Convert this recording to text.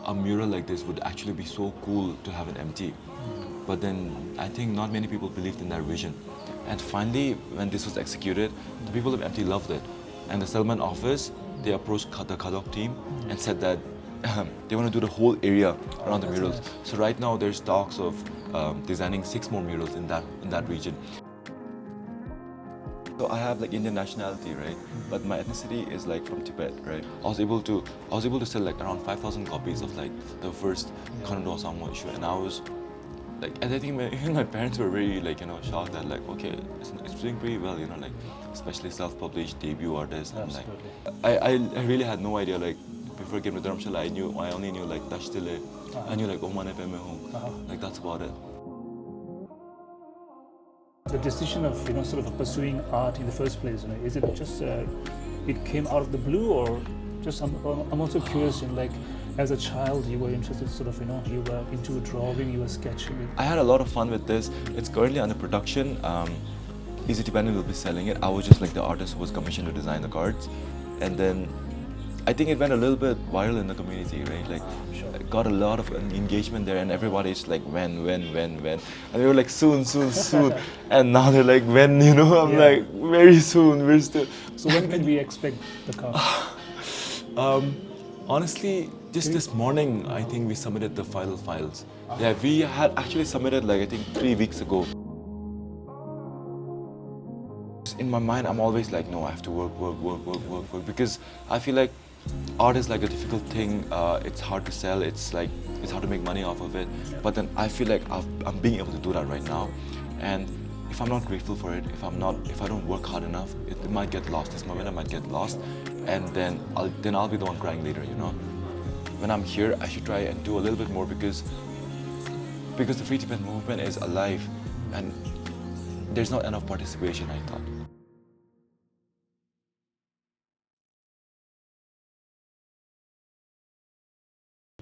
a mural like this would actually be so cool to have it empty. But then I think not many people believed in that vision. And finally, when this was executed, the people of MT loved it. And the settlement office, they approached the Kadok team and said that they want to do the whole area around the murals. So right now there's talks of designing 6 more murals in that region. So I have like Indian nationality, right? But my ethnicity is like from Tibet, right? I was able to sell like around 5,000 copies of like the first Drowa Sangmo issue, and I was like, and I think even my parents were very like, shocked that like, okay, it's doing pretty well, like especially self-published debut artists. And like, I really had no idea, like before I came to Dharamshala, I only knew like Tashtile, I knew like Omane Pe Me Hu, like that's about it. The decision of sort of pursuing art in the first place, is it just it came out of the blue, or just I'm also curious in like, as a child you were interested sort of you were into drawing, you were sketching. I had a lot of fun with this. It's currently under production. Easy Tibetan will be selling it. I was just like the artist who was commissioned to design the cards, and then I think it went a little bit viral in the community, right? Like, got a lot of engagement there, and everybody's like, when, and we were like, soon, and now they're like, when, I'm like, very soon, we're still. So when can we expect the card? Honestly, just this morning, I think we submitted the final files. Yeah, we had actually submitted like, I think 3 weeks ago. In my mind, I'm always like, no, I have to work, because I feel like art is like a difficult thing. It's hard to sell. It's hard to make money off of it. But then I feel like I'm being able to do that right now. And if I'm not grateful for it, if I don't work hard enough, it might get lost. This momentum might get lost, and then I'll be the one crying later. When I'm here, I should try and do a little bit more because the Free Tibet movement is alive, and there's not enough participation, I thought.